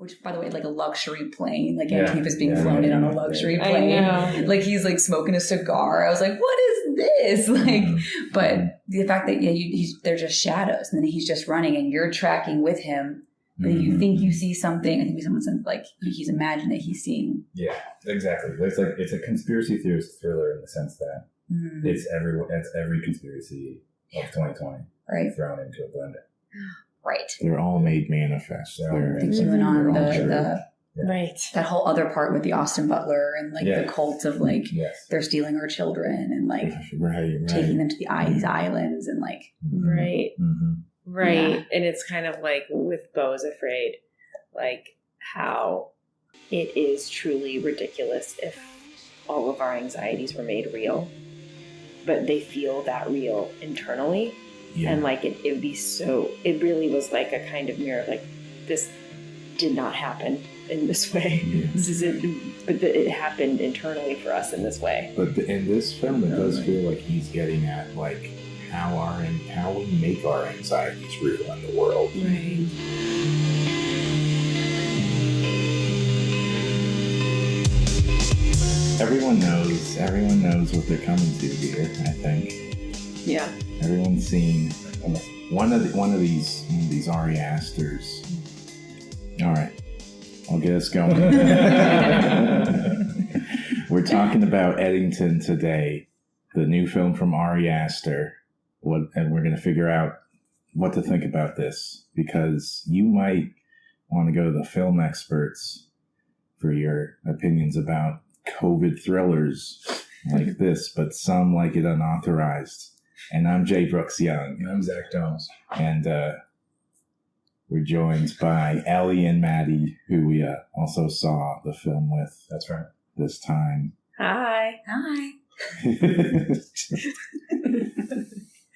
which, by the way, like a luxury plane. Like Antifa's being flown in on a luxury plane. Like he's like smoking a cigar. I was like, what is this? Like, but the fact that they're just shadows, and then he's just running, and you're tracking with him. But if you think you see something, I think someone said like he's imagined that he's seeing. Yeah, exactly. It's a conspiracy theorist thriller in the sense that it's every conspiracy of 2020 thrown into a blender. Right. They're all made manifest. The QAnon, that whole other part with the Austin Butler and like the cult of like they're stealing our children and like taking them to these islands and like Right. And it's kind of like with Beau is Afraid, like how it is truly ridiculous if all of our anxieties were made real, but they feel that real internally. Yeah. And like it would be so, it really was like a kind of mirror, like this did not happen in this way. Yeah. This isn't, but it happened internally for us in this way. But in this film, it does feel like he's getting at like how we make our anxieties real in the world. Right. Everyone knows what they're coming to here, I think. Yeah. Everyone's seen one of these Ari Asters. All right, I'll get us going. We're talking about Eddington today, the new film from Ari Aster. And we're going to figure out what to think about this, because you might want to go to the film experts for your opinions about COVID thrillers like this, but some like it unauthorized. And I'm Jay Brooks Young. And I'm Zach Jones. And we're joined by Ellie and Maddie, who we also saw the film with. That's right. This time. Hi.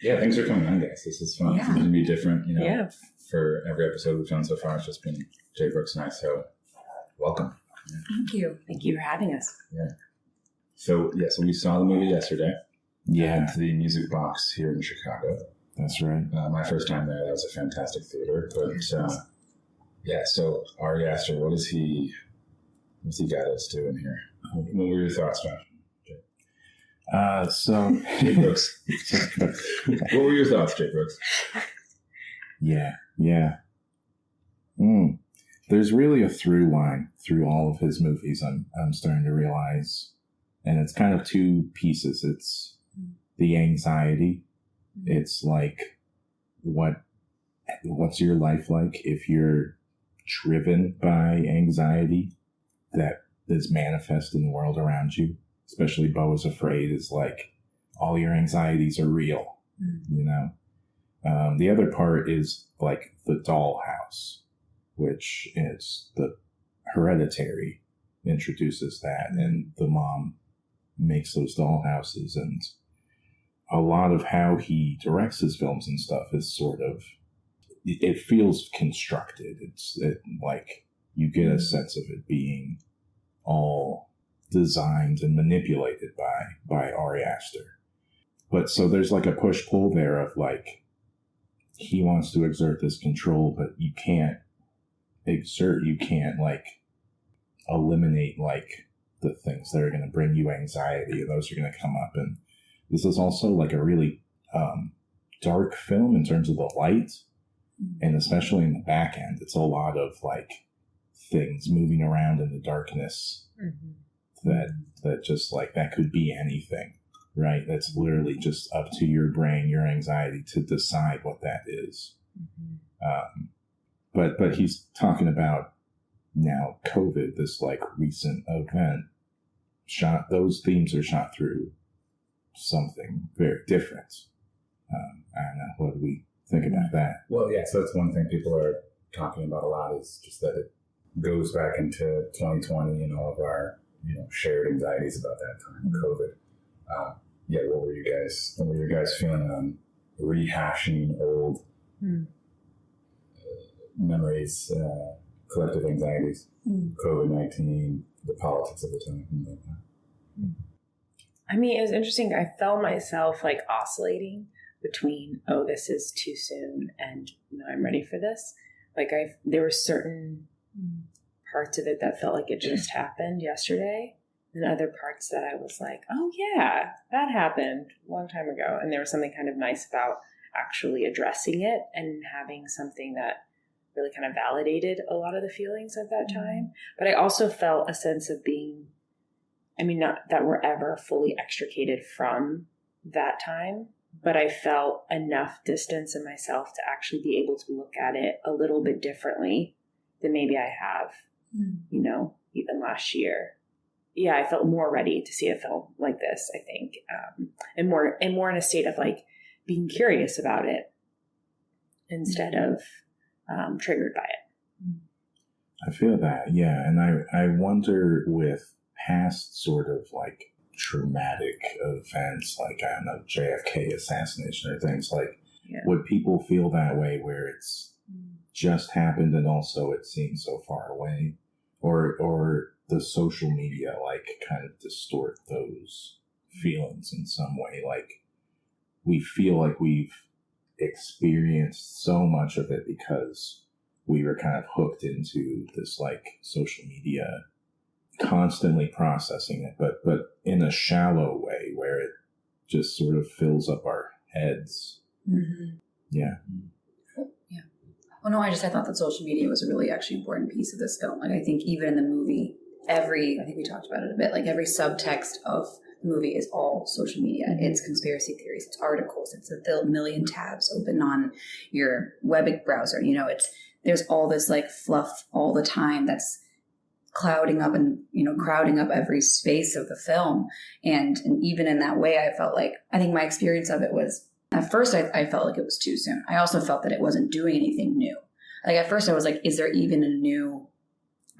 Yeah, thanks for coming on, guys. This is fun. It's going to be different, for every episode we've done so far. It's just been Jay Brooks and I, so welcome. Yeah. Thank you. Thank you for having us. Yeah. So we saw the movie yesterday. Yeah. At the Music Box here in Chicago. That's right. My first time there, that was a fantastic theater. But, so Ari Aster, what's he got us doing here? What were your thoughts, Josh? Jay Brooks. What were your thoughts, Jay Brooks? Yeah. There's really a through line through all of his movies. I'm starting to realize, and it's kind of two pieces. It's the anxiety. It's like what's your life like if you're driven by anxiety that is manifest in the world around you. Especially Beau is Afraid is like all your anxieties are real, you know. The other part is like the dollhouse, which is the Hereditary introduces that, and the mom makes those dollhouses, and a lot of how he directs his films and stuff is sort of, it feels constructed. It's like you get a sense of it being all designed and manipulated by Ari Aster. But so there's like a push-pull there of like, he wants to exert this control, but you can't like eliminate like the things that are going to bring you anxiety, and those are going to come up. And this is also like a really dark film in terms of the light, and especially in the back end, it's a lot of like things moving around in the darkness. That just like, that could be anything, right? That's literally just up to your brain, your anxiety to decide what that is. But he's talking about now COVID, this like recent event, those themes are shot through something very different. I don't know, what do we think about that? Well, yeah, so that's one thing people are talking about a lot, is just that it goes back into 2020 and all of our shared anxieties about that time, COVID. What were you guys feeling on rehashing old memories, collective anxieties, COVID-19, the politics of the time, things like that? I mean, it was interesting. I felt myself like oscillating between, oh, this is too soon, and no, I'm ready for this. Like there were certain parts of it that felt like it just happened yesterday, and other parts that I was like, oh yeah, that happened a long time ago. And there was something kind of nice about actually addressing it and having something that really kind of validated a lot of the feelings of that time. But I also felt a sense of being, I mean, not that we're ever fully extricated from that time, but I felt enough distance in myself to actually be able to look at it a little bit differently than maybe I have, you know, even last year. Yeah, I felt more ready to see a film like this, I think, and more in a state of like being curious about it instead of triggered by it. I feel that, yeah. And I wonder with past sort of like traumatic events, like, I don't know, JFK assassination or things like, would people feel that way where it's just happened and also it seems so far away? Or does social media like kind of distort those feelings in some way? Like, we feel like we've experienced so much of it because we were kind of hooked into this like social media, constantly processing it, but in a shallow way where it just sort of fills up our heads. Yeah. Well, no, I thought that social media was a really actually important piece of this film. Like, I think even in the movie, I think we talked about it a bit, like every subtext of the movie is all social media. It's conspiracy theories, it's articles, it's a million tabs open on your web browser. You know, there's all this like fluff all the time that's clouding up and, you know, crowding up every space of the film. And even in that way, I felt like, I think my experience of it was, at first I felt like it was too soon. I also felt that it wasn't doing anything new. Like, at first I was like, is there even a new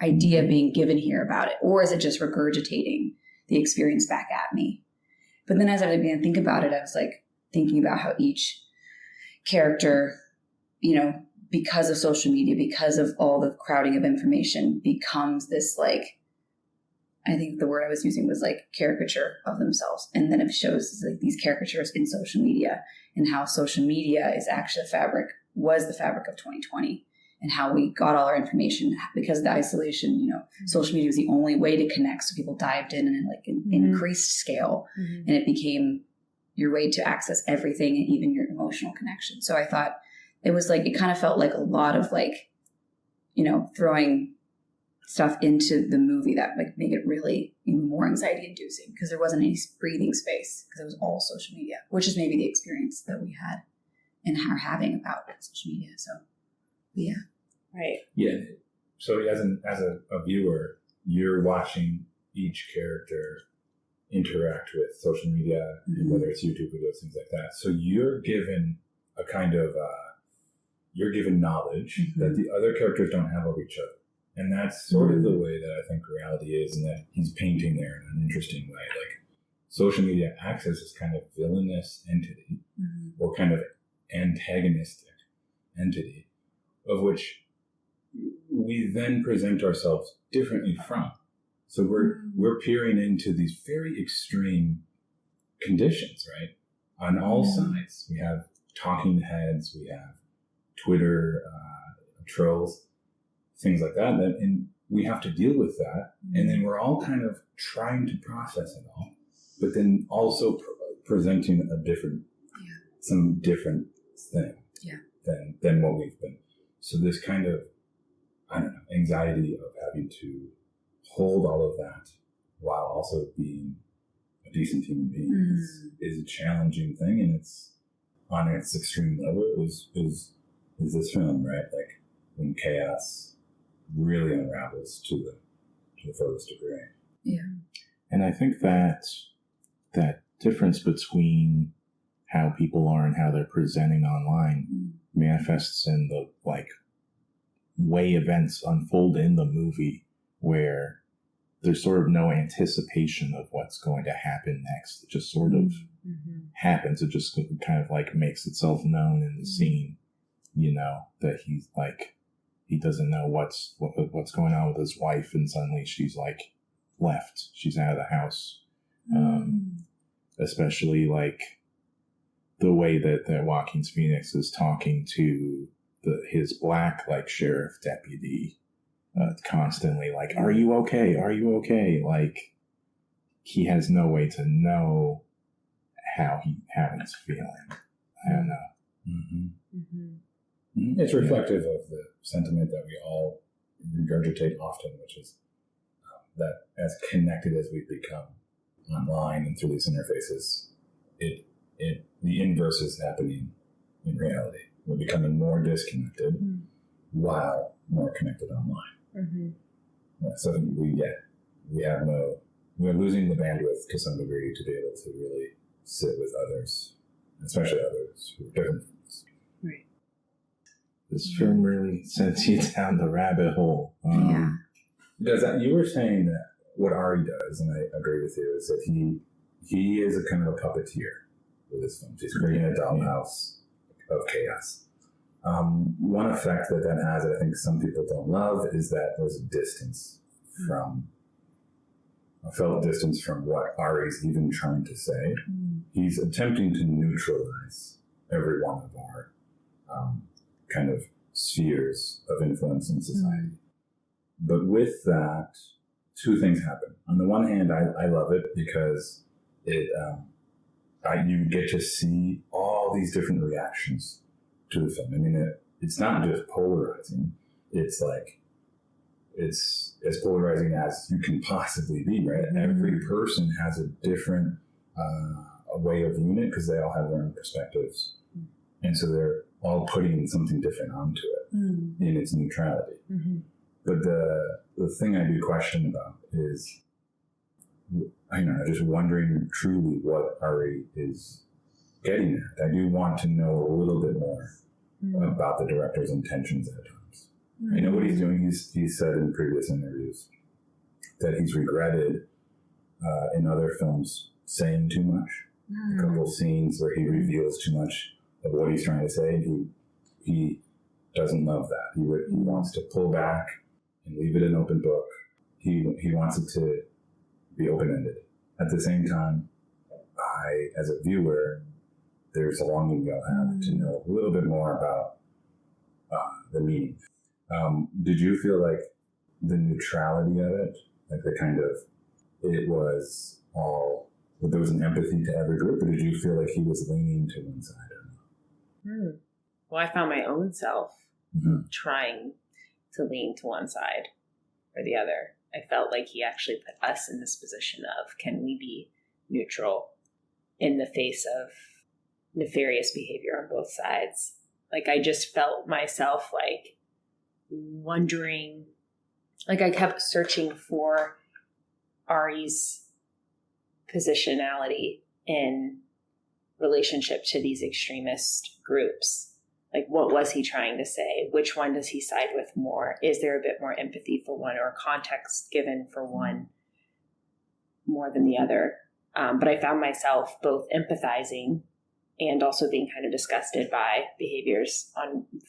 idea being given here about it? Or is it just regurgitating the experience back at me? But then as I began to think about it, I was like thinking about how each character, you know, because of social media, because of all the crowding of information, becomes this like, I think the word I was using was like caricature of themselves. And then it shows like these caricatures in social media, and how social media is actually was the fabric of 2020, and how we got all our information because of the isolation. You know, social media was the only way to connect. So people dived in and like an increased scale, and it became your way to access everything and even your emotional connection. So I thought it was like, it kind of felt like a lot of like, you know, throwing stuff into the movie that like made it really even more anxiety inducing, because there wasn't any breathing space because it was all social media, which is maybe the experience that we had and are having about social media. So yeah. Right. Yeah. So as a viewer, you're watching each character interact with social media, whether it's YouTube videos, things like that. So you're given a kind of, you're given knowledge that the other characters don't have of each other. And that's sort of the way that I think reality is, and that he's painting there in an interesting way. Like, social media acts as this kind of villainous entity, or kind of antagonistic entity, of which we then present ourselves differently from. So we're peering into these very extreme conditions, right? On all sides. We have talking heads, we have Twitter trolls, things like that, and we have to deal with that. And then we're all kind of trying to process it all, but then also presenting some different thing than what we've been. So this kind of, I don't know, anxiety of having to hold all of that while also being a decent human being is a challenging thing, and it's on its extreme level is this film, right? Like, when chaos really unravels to the furthest degree. Yeah. And I think that difference between how people are and how they're presenting online manifests in the like way events unfold in the movie, where there's sort of no anticipation of what's going to happen next. It just sort of happens. It just kind of like makes itself known in the scene, you know, that he's like, he doesn't know what's going on with his wife, and suddenly she's like left. She's out of the house. Especially like the way that Joaquin Phoenix is talking to his black like sheriff deputy, constantly like, are you okay? Are you okay? Like, he has no way to know how he's feeling. I don't know. It's reflective of the sentiment that we all regurgitate often, which is that as connected as we've become online and through these interfaces, the inverse is happening in reality. We're becoming more disconnected while more connected online. Yeah, so we're losing the bandwidth to some degree to be able to really sit with others, especially others who are different from us. Right. This film really sends you down the rabbit hole. You were saying that what Ari does, and I agree with you, is that he is a kind of a puppeteer with his films. He's creating a dollhouse of chaos. One effect that has, I think some people don't love, is that there's a distance I felt distance from what Ari's even trying to say. He's attempting to neutralize every one of our kind of spheres of influence in society. But with that, two things happen. On the one hand, I love it because you get to see all these different reactions to the film. I mean, it's not just polarizing. It's like, it's as polarizing as you can possibly be, right? Every person has a different a way of viewing it because they all have their own perspectives. And so they're all putting something different onto it in its neutrality. But the thing I do question about is, just wondering truly what Ari is getting at. I do want to know a little bit more about the director's intentions at times. I know what he's doing. He's said in previous interviews that he's regretted in other films saying too much. A couple of scenes where he reveals too much of what he's trying to say. He doesn't love that. He wants to pull back and leave it an open book. He wants it to be open-ended. At the same time, as a viewer, there's a longing I'll have to know a little bit more about the meaning. Did you feel like the neutrality of it, like the kind of, it was all, there was an empathy to every group, or did you feel like he was leaning to one side or not? Well, I found my own self trying to lean to one side or the other. I felt like he actually put us in this position of, can we be neutral in the face of nefarious behavior on both sides? Like, I just felt myself like wondering, like I kept searching for Ari's positionality in relationship to these extremist groups. Like, what was he trying to say? Which one does he side with more? Is there a bit more empathy for one or context given for one more than the other? But I found myself both empathizing and also being kind of disgusted by behaviors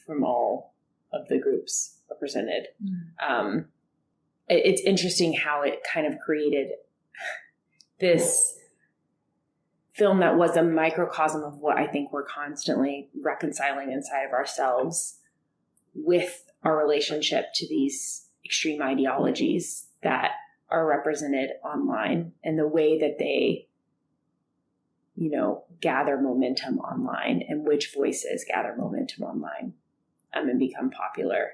from all of the groups represented. It's interesting how it kind of created this film that was a microcosm of what I think we're constantly reconciling inside of ourselves with our relationship to these extreme ideologies that are represented online and the way that they, gather momentum online and which voices gather momentum online and become popular.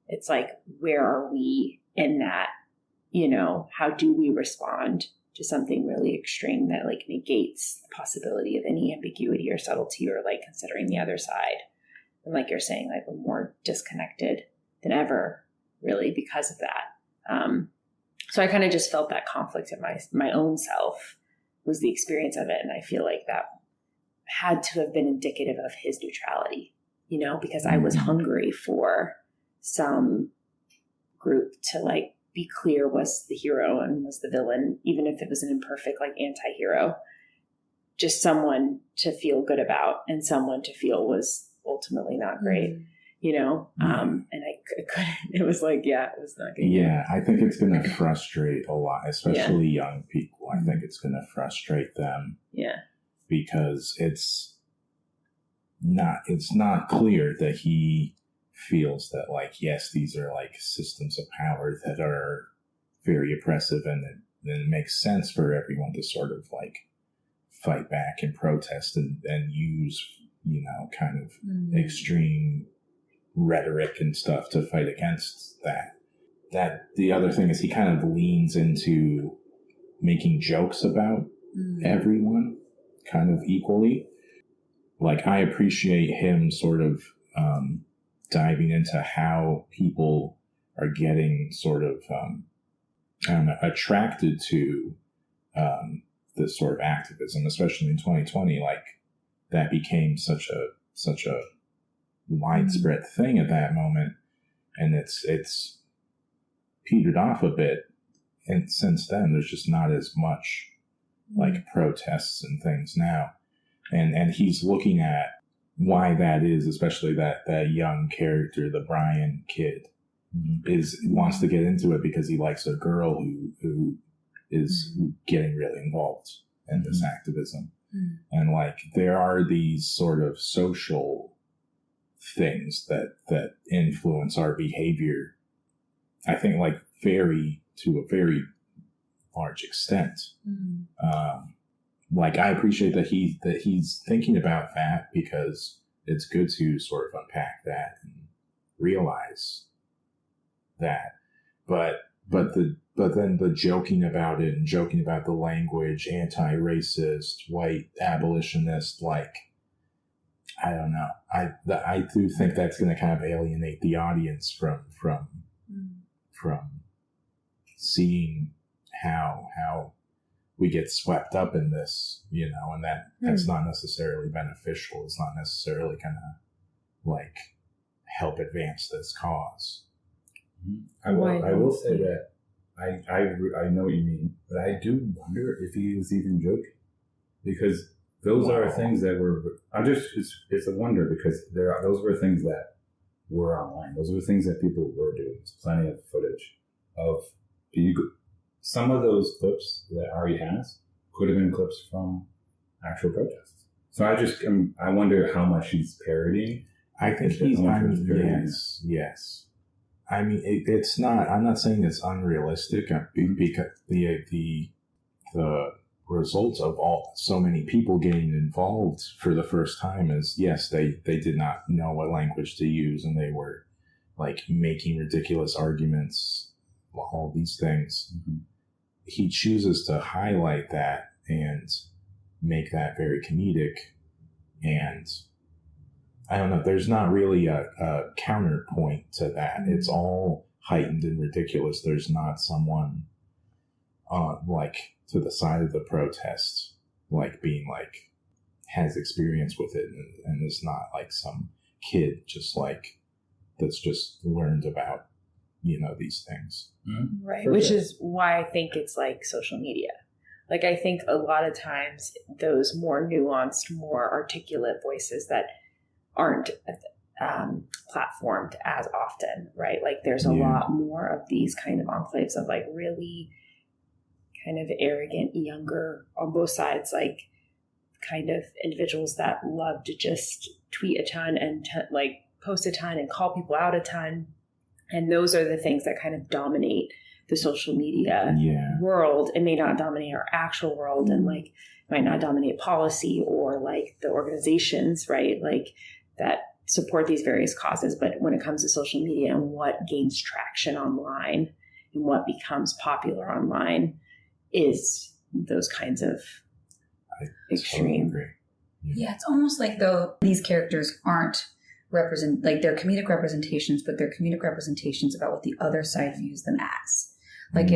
It's like, where are we in that? How do we respond to something really extreme that like negates the possibility of any ambiguity or subtlety or like considering the other side? And like you're saying, like, we're more disconnected than ever, really, because of that. So I kind of just felt that conflict in my own self was the experience of it. And I feel like that had to have been indicative of his neutrality, because I was hungry for some group to like be clear was the hero and was the villain, even if it was an imperfect like anti-hero, just someone to feel good about and someone to feel was ultimately not great, and I couldn't, it was like, it was not good. Yeah, I think it's going to frustrate a lot, especially young people. I think it's going to frustrate them. Yeah. Because it's not clear that he feels that like, yes, these are like systems of power that are very oppressive, and then it makes sense for everyone to sort of like fight back and protest and use, kind of extreme rhetoric and stuff to fight against that. That the other thing is he kind of leans into making jokes about everyone kind of equally. Like, I appreciate him sort of diving into how people are getting sort of, attracted to this sort of activism, especially in 2020. Like, that became such a widespread thing at that moment, and it's petered off a bit. And since then, there's just not as much like protests and things now. And he's looking at why that is, especially that young character, the Brian kid, wants to get into it because he likes a girl who is getting really involved in this activism. And like, there are these sort of social things that influence our behavior, I think, like to a very large extent. Like, I appreciate that he's thinking about that, because it's good to sort of unpack that and realize that. But then the joking about it and joking about the language, anti-racist, white abolitionist, like, I don't know. I do think that's going to kind of alienate the audience from seeing how we get swept up in this, and that's not necessarily beneficial. It's not necessarily going to like help advance this cause. I will say that I know what you mean, but I do wonder if he was even joking, because those are things that were. It's a wonder, because those were things that were online. Those were things that people were doing. There's plenty of footage of some of those clips that Ari has could have been clips from actual protests. So I wonder how much he's parodying. I think yes. I mean, it's not. I'm not saying it's unrealistic, because the results of so many people getting involved for the first time is, yes, they did not know what language to use, and they were like making ridiculous arguments, all these things. He chooses to highlight that and make that very comedic, and I don't know, there's not really a counterpoint to that. It's all heightened and ridiculous. There's not someone like to the side of the protest, like being like has experience with it, and is not like some kid just like that's just learned about these things. Right. Which is why I think it's like social media. Like, I think a lot of times those more nuanced, more articulate voices that aren't platformed as often, right? Like, there's a lot more of these kind of enclaves of like really kind of arrogant, younger, on both sides, like kind of individuals that love to just tweet a ton and like post a ton and call people out a ton. And those are the things that kind of dominate the social media world. It may not dominate our actual world, and like might not dominate policy or like the organizations, right? Like that support these various causes. But when it comes to social media and what gains traction online and what becomes popular online is those kinds of extreme. Totally agree. Yeah, it's almost like though these characters aren't they're comedic representations, but they're comedic representations about what the other side views them as. Like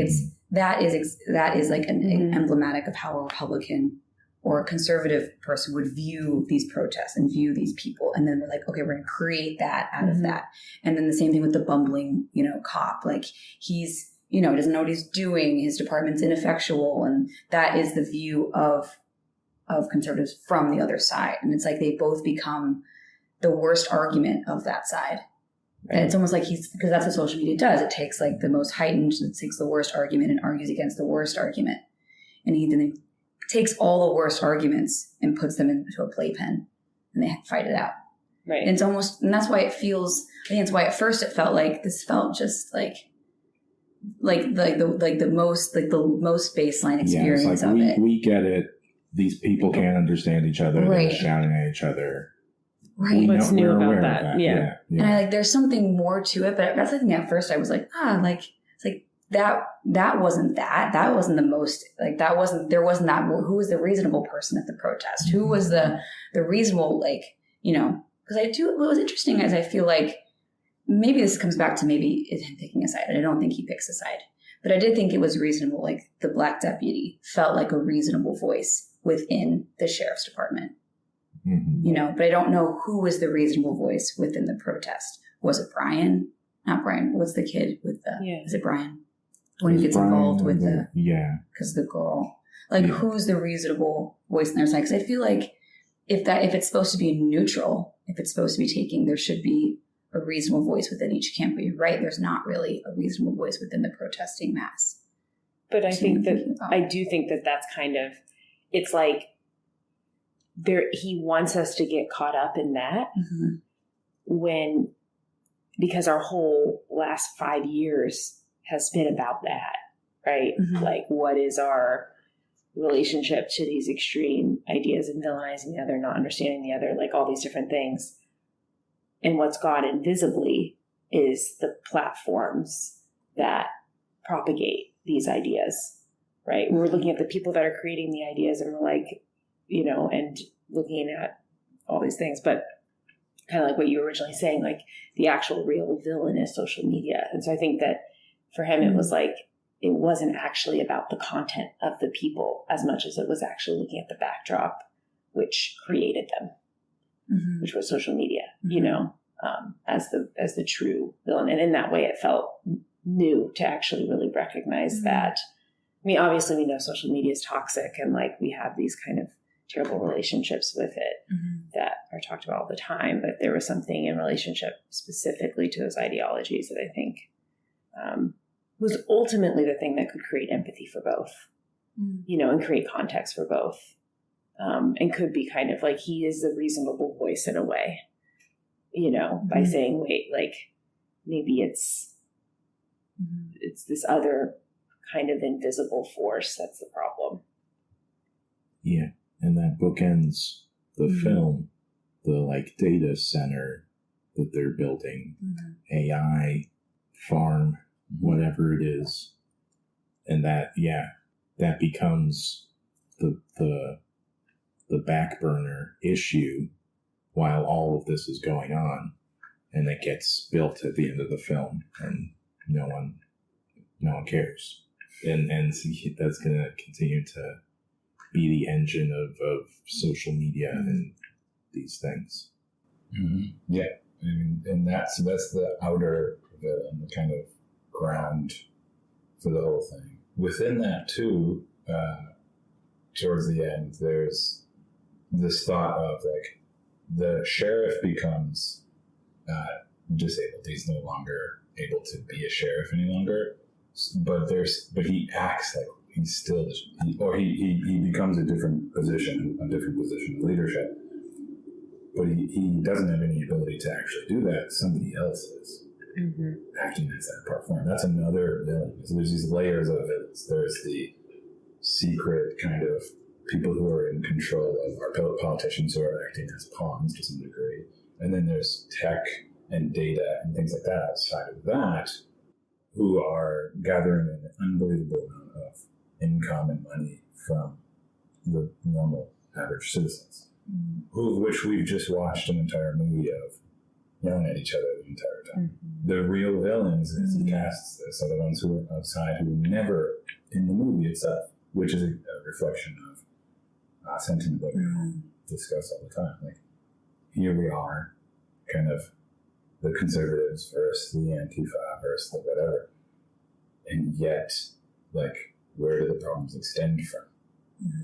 that is like an emblematic of how a Republican or a conservative person would view these protests and view these people. And then we're like, okay, we're going to create that out of that. And then the same thing with the bumbling, cop. Like he's, doesn't know what he's doing. His department's ineffectual. And that is the view of conservatives from the other side. And it's like they both become the worst argument of that side. And it's almost like because that's what social media does. It takes like the most heightened, it takes the worst argument and argues against the worst argument. And he then takes all the worst arguments and puts them into a playpen and they fight it out. Right. And it's almost, and that's why it feels, I think it's why at first it felt like this felt just like the most baseline experience of it. We get it. These people can't understand each other. Right. They're shouting at each other. Right. What's new we're about aware of that? Yeah. And I like, there's something more to it, but that's the thing at first I was like, it's like that wasn't the most, like, there wasn't that, who was the reasonable person at the protest? Who was the reasonable, like, you know, because what was interesting is I feel like maybe this comes back to maybe him picking a side. And I don't think he picks a side, but I did think it was reasonable. Like the black deputy felt like a reasonable voice within the sheriff's department. Mm-hmm. You know, but I don't know who was the reasonable voice within the protest. Was it Brian? Not Brian. What's the kid with the? Yeah. Is it Brian? When he gets involved with the because the girl. Like, who's the reasonable voice on their side? Because I feel like if it's supposed to be neutral, if it's supposed to be taking, there should be a reasonable voice within each camp. But you're right. There's not really a reasonable voice within the protesting mass. But I think that I do think that that's kind of, it's like. He wants us to get caught up in that because our whole last 5 years has been about that, right? Mm-hmm. Like, what is our relationship to these extreme ideas and villainizing the other, not understanding the other, like all these different things. And what's gone invisibly is the platforms that propagate these ideas, right? We're looking at the people that are creating the ideas and we're like, you know, and looking at all these things, but kind of like what you were originally saying, like the actual real villain is social media. And so I think that for him, it was like, it wasn't actually about the content of the people as much as it was actually looking at the backdrop, which created them, which was social media, you know, as the true villain. And in that way, it felt new to actually really recognize that. I mean, obviously we know social media is toxic and like we have these kind of terrible relationships with it that are talked about all the time, but there was something in relationship specifically to those ideologies that I think was ultimately the thing that could create empathy for both, you know, and create context for both, and could be kind of like, he is the reasonable voice in a way, you know, by saying, wait, like maybe it's this other kind of invisible force that's the problem. Yeah. And that bookends the film, the like data center that they're building, AI, farm, whatever it is. And that becomes the back burner issue while all of this is going on. And it gets built at the end of the film and no one cares. And that's going to continue to be the engine of social media and these things. Yeah, I mean, and that's the outer villain, the kind of ground for the whole thing. Within that too, towards the end, there's this thought of like the sheriff becomes disabled. He's no longer able to be a sheriff any longer, but he acts like he's still, he becomes a different position of leadership, but he doesn't have any ability to actually do that. Somebody else is acting as that part for him. That's another villain. So there's these layers of villains. There's the secret kind of people who are in control of our politicians who are acting as pawns to some degree. And then there's tech and data and things like that outside of that, who are gathering an unbelievable amount of income and money from the normal average citizens, which we've just watched an entire movie of yelling at each other the entire time. The real villains, as he casts this, are the ones who are outside, who were never in the movie itself, which is a reflection of sentiment that we all discuss all the time. Like, here we are, kind of the conservatives versus the Antifa versus the whatever. And yet, like, where do the problems extend from?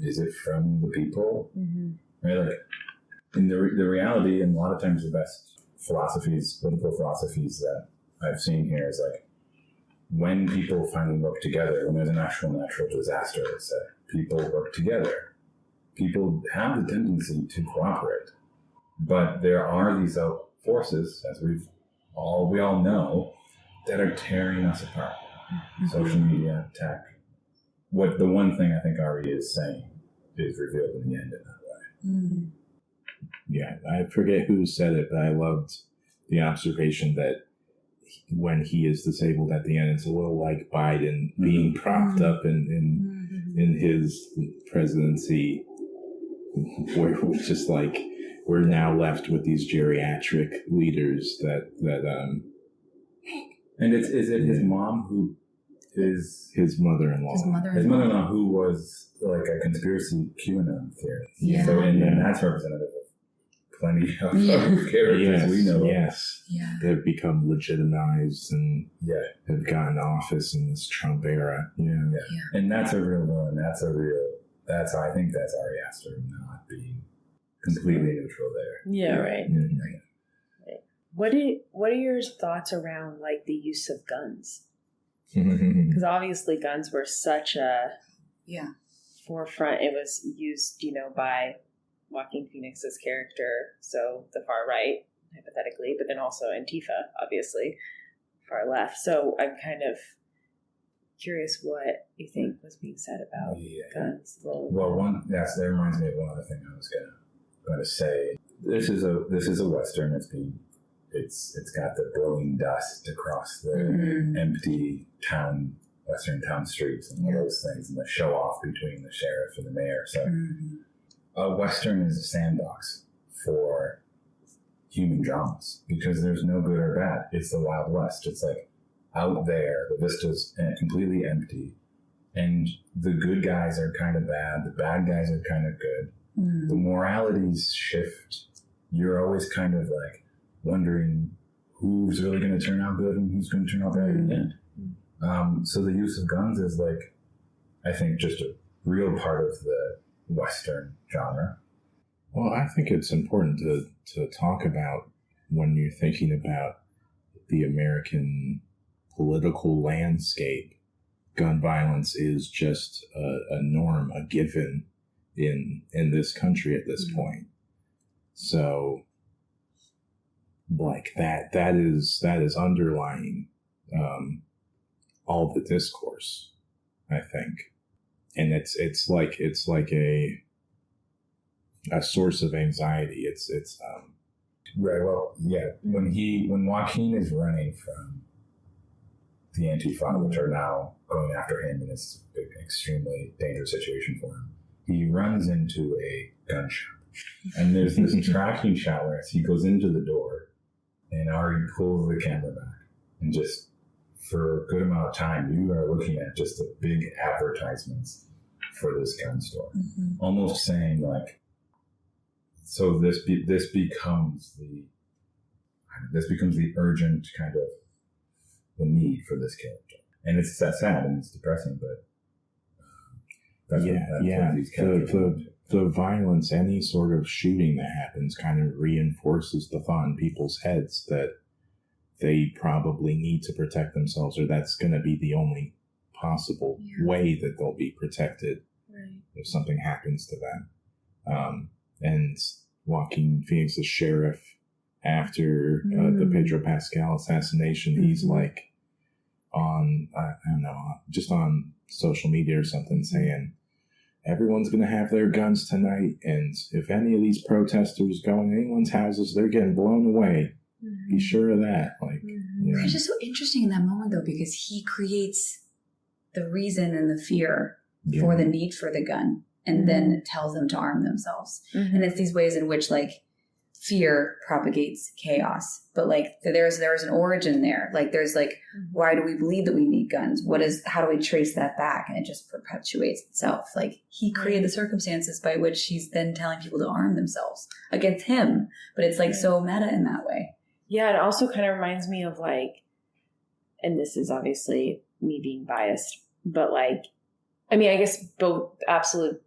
Is it from the people? Right? Like, in the reality, and a lot of times the best philosophies, political philosophies that I've seen here is like, when people finally work together, when there's an actual natural disaster, let's say, people work together. People have the tendency to cooperate. But there are these forces, as we all know, that are tearing us apart. Social media, tech. The one thing I think Ari is saying is revealed in the end in that way. Yeah, I forget who said it, but I loved the observation that when he is disabled at the end, it's a little like Biden being propped up in his presidency, where we're just like, we're now left with these geriatric leaders that and is it his mom who is his mother-in-law? His mother-in-law, who was like a conspiracy QAnon theorist. Yeah. So and that's representative of plenty of characters we know. Yes. Yeah. They've become legitimized and have gotten office in this Trump era. Yeah. And that's a real villain. I think that's Ari Aster not being completely neutral there. Yeah, right. Right. What are your thoughts around like the use of guns? Because obviously guns were such a forefront. It was used, by Joaquin Phoenix's character, so the far right, hypothetically, but then also Antifa, obviously, far left. So I'm kind of curious what you think was being said about guns. Well, that reminds me of one other thing I was going to say. This is a Western. It's got the billowing dust across the empty Western town streets and all those things, and the show off between the sheriff and the mayor. So a Western is a sandbox for human dramas because there's no good or bad. It's the Wild West. It's like out there, the vista's completely empty, and the good guys are kind of bad, the bad guys are kind of good. The moralities shift. You're always kind of like wondering who's really going to turn out good and who's going to turn out bad in the end. So the use of guns is like, I think, just a real part of the Western genre. Well, I think it's important to talk about when you're thinking about the American political landscape. Gun violence is just a norm, a given in this country at this point. So, like that is underlying all the discourse, I think, and it's like a source of anxiety. It's right. Well, yeah. When Joaquin is running from the Antifa, which are now going after him, and it's an extremely dangerous situation for him, he runs into a gun shop, and there's this tracking shot where he goes into the door, and Ari pulls the camera back, and just for a good amount of time, you are looking at just the big advertisements for this gun store, almost saying like, so this becomes the urgent kind of the need for this character, and it's sad and it's depressing, but that's what these characters the violence, any sort of shooting that happens, kind of reinforces the thought in people's heads that they probably need to protect themselves, or that's going to be the only possible way that they'll be protected if something happens to them. And Joaquin Phoenix, the sheriff, after the Pedro Pascal assassination, he's like on, I don't know, just on social media or something saying, everyone's going to have their guns tonight, and if any of these protesters go in anyone's houses, they're getting blown away. Be sure of that. Like, It's just so interesting in that moment, though, because he creates the reason and the fear for the need for the gun, and then tells them to arm themselves. And it's these ways in which, like, fear propagates chaos, but like there's an origin there. Like there's like, why do we believe that we need guns? How do we trace that back? And it just perpetuates itself. Like he created the circumstances by which he's then telling people to arm themselves against him. But it's like so meta in that way. Yeah, it also kind of reminds me of like, and this is obviously me being biased, but like, I mean, I guess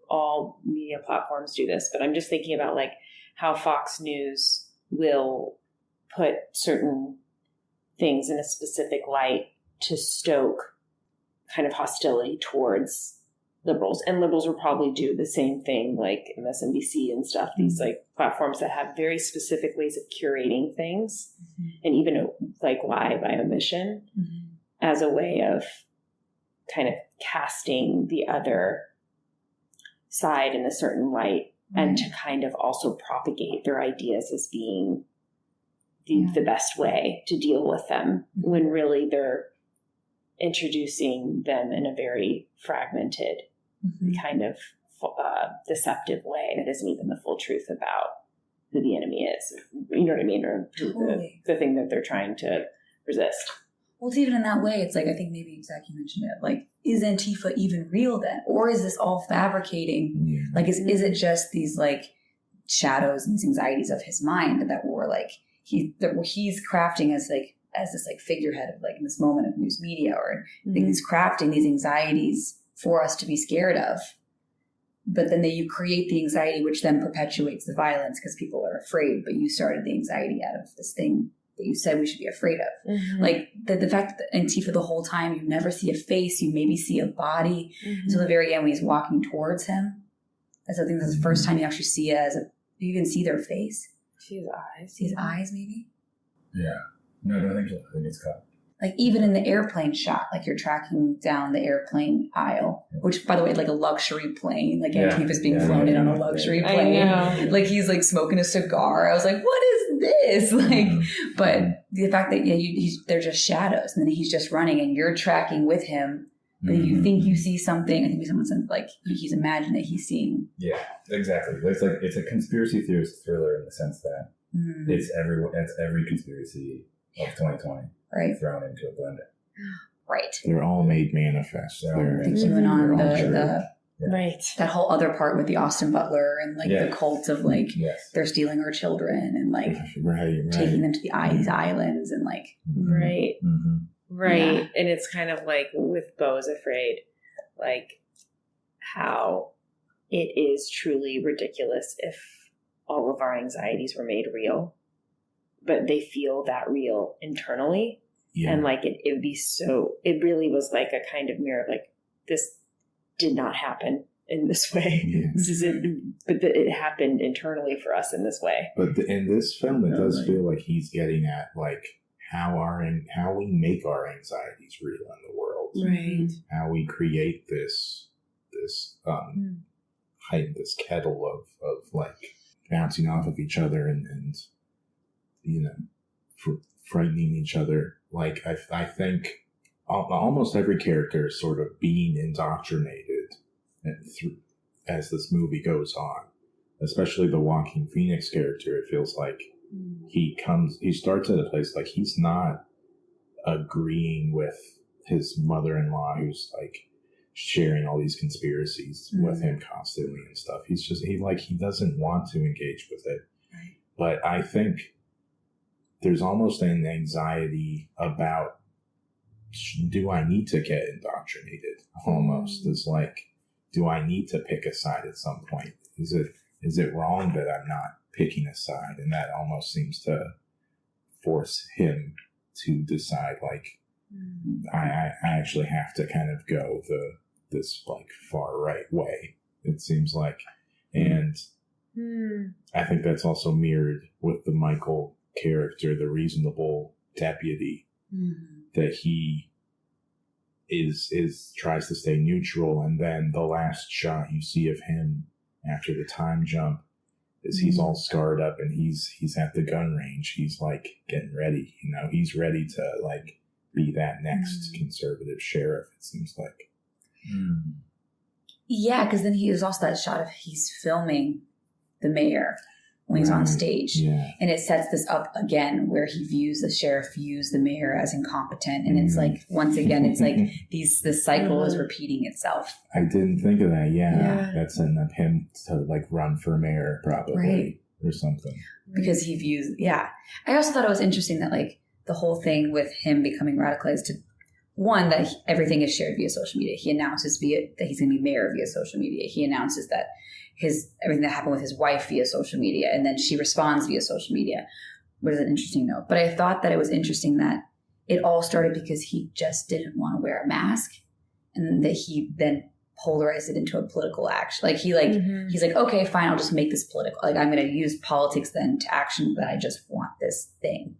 all media platforms do this, but I'm just thinking about like how Fox News will put certain things in a specific light to stoke kind of hostility towards liberals, and liberals will probably do the same thing, like MSNBC and stuff, these like platforms that have very specific ways of curating things, and even like lie by omission, as a way of kind of casting the other side in a certain light, and to kind of also propagate their ideas as being the best way to deal with them, when really they're introducing them in a very fragmented kind of deceptive way that isn't even the full truth about who the enemy is. You know what I mean? Or the thing that they're trying to resist. Well, it's even in that way, it's like, I think maybe exactly mentioned it, like, is Antifa even real then? Or is this all fabricating? Yeah. Like, is it just these like shadows and these anxieties of his mind that were like, he's crafting as this like figurehead of like in this moment of news media, or he's crafting these anxieties for us to be scared of. But then you create the anxiety, which then perpetuates the violence because people are afraid, but you started the anxiety out of this thing that you said we should be afraid of. Like the fact that Antifa the whole time, you never see a face, you maybe see a body until the very end when he's walking towards him. I think that's the first time you actually see it you even see their face. See his eyes. See his eyes maybe? Yeah. No, I don't think so. I think it's cut. Like even in the airplane shot, like you're tracking down the airplane aisle, which by the way, like a luxury plane, like Antifa's being flown in on a luxury plane. I know. Like he's like smoking a cigar. I was like, what is this? Like, but the fact that they're just shadows, and then he's just running, and you're tracking with him. But if you think you see something, I think someone said like he's imagined that he's seeing. Yeah, exactly. It's a conspiracy theorist thriller in the sense that it's every conspiracy of 2020 thrown into a blender. Right. They're all made manifest. They're QAnon, right. That whole other part with the Austin Butler and like the cult of like they're stealing our children and like taking them to these islands and like right. Right. And it's kind of like with Beau is Afraid, like how it is truly ridiculous if all of our anxieties were made real, but they feel that real internally. Yeah. And like it'd be so, it really was like a kind of mirror of like, this did not happen in this way. Yeah. This is it, but it happened internally for us in this way. But in this film, it does feel like he's getting at like, how we make our anxieties real in the world, right? How we create this height, this kettle of like bouncing off of each other and frightening each other. Like I think almost every character is sort of being indoctrinated through as this movie goes on. Especially the Joaquin Phoenix character, it feels like. He starts at a place like he's not agreeing with his mother-in-law who's like sharing all these conspiracies with him constantly and stuff. He doesn't want to engage with it. Right. But I think there's almost an anxiety about, do I need to get indoctrinated? Almost. It's like, do I need to pick a side at some point? Is it wrong that I'm not picking a side? And that almost seems to force him to decide like I actually have to kind of go this like far right way, it seems like. And I think that's also mirrored with the Michael character, the reasonable deputy, that he tries to stay neutral, and then the last shot you see of him after the time jump is he's all scarred up and he's at the gun range. He's like getting ready, he's ready to like be that next conservative sheriff, it seems like. Yeah, because then there's also that shot of he's filming the mayor when he's on stage. Yeah. And it sets this up again where the sheriff views the mayor as incompetent. And it's like, once again, it's like this cycle is repeating itself. I didn't think of that. Yeah. That's setting up him to like run for mayor probably or something. Because he views, I also thought it was interesting that like the whole thing with him becoming radicalized to one, that everything is shared via social media. He announces that he's going to be mayor via social media. He announces that everything that happened with his wife via social media, and then she responds via social media, which is an interesting note. But I thought that it was interesting that it all started because he just didn't want to wear a mask, and that he then polarize it into a political action. Like he's like, okay, fine, I'll just make this political. Like I'm going to use politics then to action, but I just want this thing.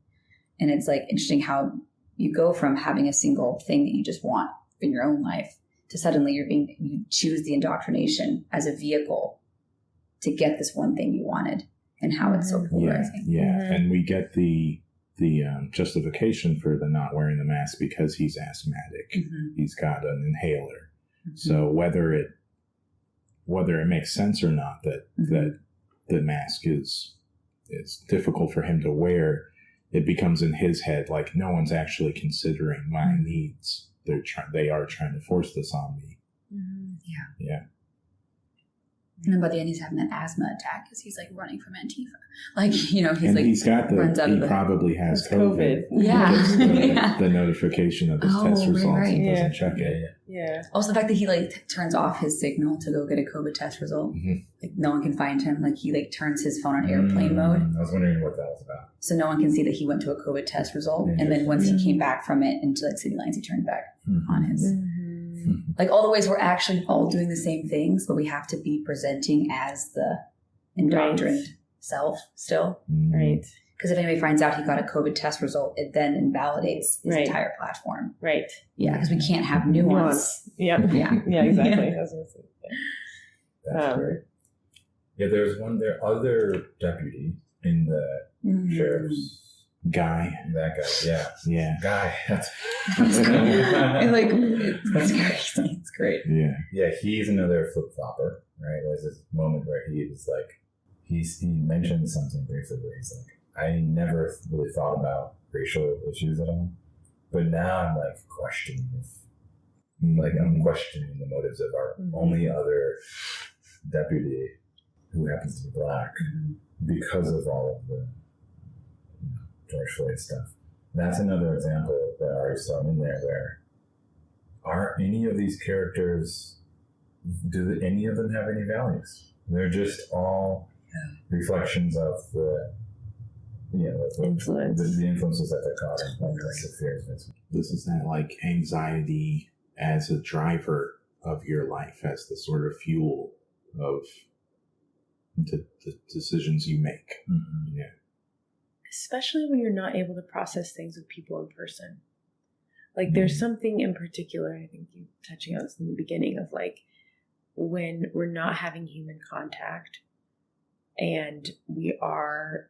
And it's like interesting how you go from having a single thing that you just want in your own life to suddenly you choose the indoctrination as a vehicle to get this one thing you wanted, and how it's so polarizing. Yeah. And we get the justification for the not wearing the mask because he's asthmatic. He's got an inhaler. So whether it makes sense or not that the mask is difficult for him to wear, it becomes in his head like no one's actually considering my needs. They are trying to force this on me. Yeah. And then by the end, he's having that asthma attack because he's like running from Antifa. Like, you know, he's probably has COVID. Yeah. The notification of his test results and doesn't check it. Yeah. Also, the fact that he like turns off his signal to go get a COVID test result. Like, no one can find him. Like, he like turns his phone on airplane mode. I was wondering what that was about. So no one can see that he went to a COVID test result. And then once he came back from it into like city lines, he turned back on his. Like all the ways we're actually all doing the same things, but we have to be presenting as the indoctrined self still. Right. Because if anybody finds out he got a COVID test result, it then invalidates his entire platform. Right. Yeah, because we can't have nuance. Yeah, exactly. Yeah. That's great. Yeah, there's other deputy in the sheriff's guy. That guy, yeah. Guy. That's And like, it's great. It's great. Yeah, he's another flip-flopper, right? There's this moment where he was like, he mentioned something briefly where he's like, I never really thought about racial issues at all, but now I'm like questioning I'm questioning the motives of our only other deputy who happens to be black because of all of the George Floyd stuff. That's another example that Ari's thrown in there where are any of these characters, do any of them have any values? They're just all reflections of the influences that they're causing, like the fears. This is that like anxiety as a driver of your life, as the sort of fuel of the decisions you make. Yeah. Especially when you're not able to process things with people in person. Like there's something in particular, I think you touching on this in the beginning, of like when we're not having human contact and we're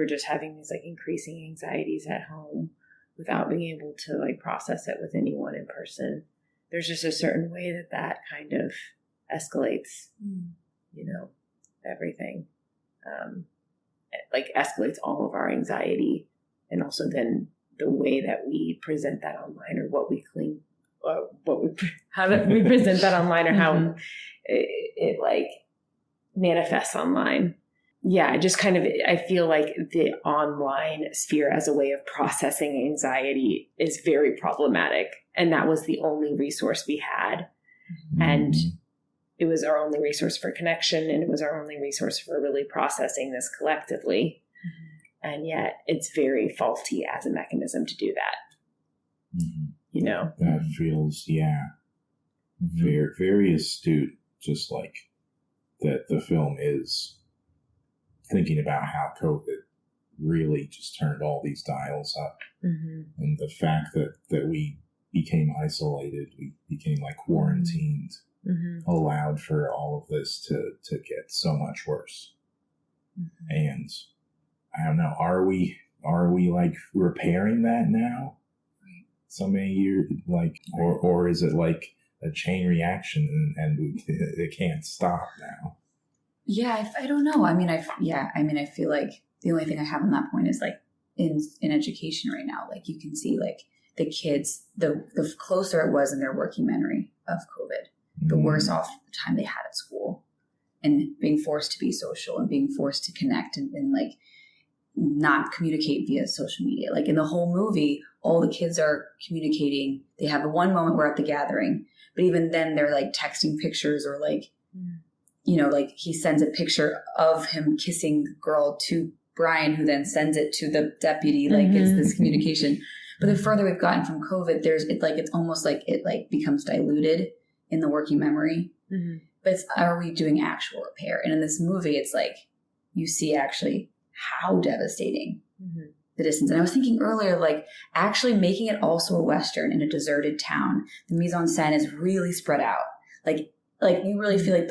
just having these like increasing anxieties at home without being able to like process it with anyone in person. There's just a certain way that kind of escalates, everything. Like escalates all of our anxiety, and also then the way that we present that online, or what we how we present that online, or how it like manifests online. Yeah, I feel like the online sphere as a way of processing anxiety is very problematic, and that was the only resource we had, and it was our only resource for connection, and it was our only resource for really processing this collectively. And yet it's very faulty as a mechanism to do that. That feels, very, very astute, just like that the film is thinking about how COVID really just turned all these dials up. And the fact that we became isolated, we became like quarantined, allowed for all of this to get so much worse. And I don't know, are we like repairing that now? So many years, like, or is it like a chain reaction and it can't stop now? Yeah, I don't know. I feel like the only thing I have on that point is like in education right now, like you can see like the kids, the closer it was in their working memory of COVID, the worse off the time they had at school, and being forced to be social and being forced to connect and like not communicate via social media. Like in the whole movie, all the kids are communicating. They have the one moment we're at the gathering, but even then they're like texting pictures or like, like he sends a picture of him kissing the girl to Brian, who then sends it to the deputy. Like it's this communication. But the further we've gotten from COVID, it's almost like it like becomes diluted in the working memory. Mm-hmm. But are we doing actual repair? And in this movie, it's like you see actually how devastating the distance. And I was thinking earlier, like actually making it also a Western in a deserted town. The mise en scène is really spread out. Like you really feel like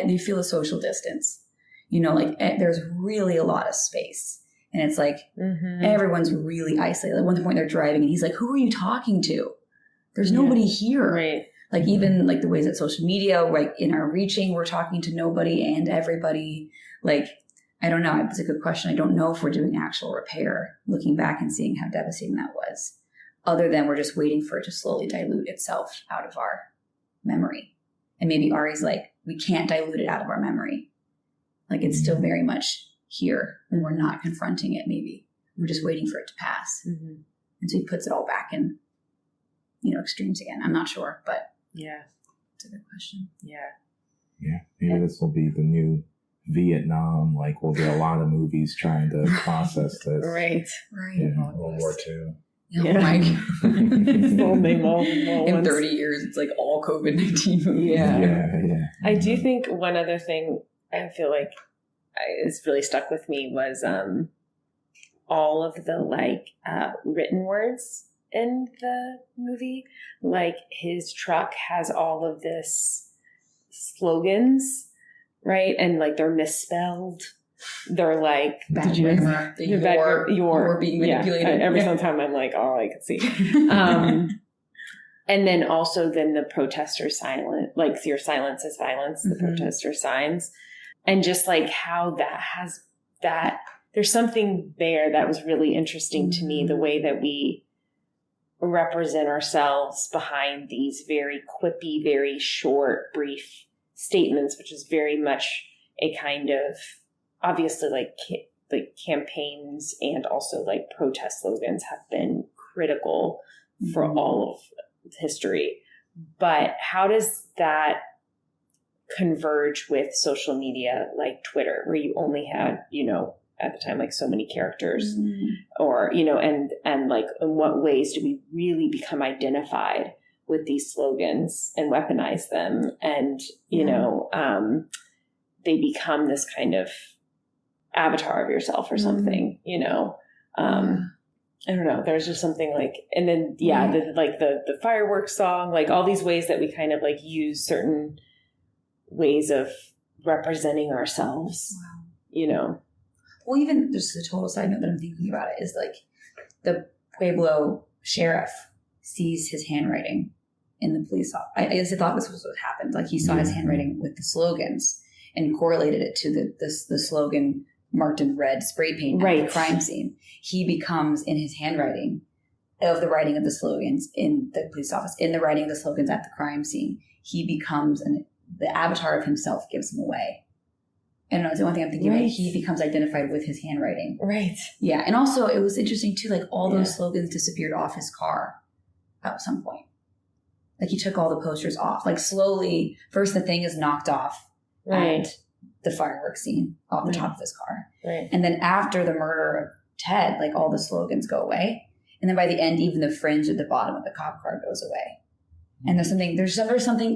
you feel the social distance. You know, like there's really a lot of space. And it's like everyone's really isolated. At one point they're driving and he's like, who are you talking to? There's nobody here. Right. Like even like the ways that social media, like in our reaching, we're talking to nobody and everybody. Like, I don't know. It's a good question. I don't know if we're doing actual repair, looking back and seeing how devastating that was, other than we're just waiting for it to slowly dilute itself out of our memory. And maybe Ari's like, we can't dilute it out of our memory. Like it's still very much here and we're not confronting it. Maybe we're just waiting for it to pass. And so he puts it all back in, extremes again. I'm not sure, but yeah, it's a good question. Yeah. Maybe this will be the new Vietnam. Like, will be a lot of movies trying to process this. Right. Yeah. World War II. Oh my God. In 30 ones. years, it's like all COVID-19 movies. Yeah. I do think one other thing I feel like is really stuck with me was all of the written words in the movie. Like his truck has all of this slogans, right? And like they're misspelled. They're like Bad grammar. You're being manipulated. Yeah, every single time I'm like, oh, I can see. And then also the protester silent, like your silence is violence, the protester signs. And just like how that has that, there's something there that was really interesting to me, the way that we represent ourselves behind these very quippy, very short, brief statements, which is very much a kind of, obviously like campaigns and also like protest slogans have been critical for all of history. But how does that converge with social media like Twitter, where you only had, at the time, like so many characters or, and like in what ways do we really become identified with these slogans and weaponize them? And, they become this kind of avatar of yourself or something, I don't know. There's just something like, and then, the fireworks song, like all these ways that we kind of like use certain ways of representing ourselves, Well, even just a total side note that I'm thinking about it is like the Pueblo sheriff sees his handwriting in the police office. I thought this was what happened. Like he saw his handwriting with the slogans and correlated it to the slogan marked in red spray paint at the crime scene. He becomes, in his handwriting of the writing of the slogans in the police office, in the writing of the slogans at the crime scene, he becomes the avatar of himself gives him away. I don't know, it's the one thing I'm thinking about. He becomes identified with his handwriting. Right. Yeah. And also it was interesting too, like all those slogans disappeared off his car at some point. Like he took all the posters off. Like slowly, first the thing is knocked off at the fireworks scene off the top of his car. Right. And then after the murder of Ted, like all the slogans go away. And then by the end, even the fringe at the bottom of the cop car goes away. And there's something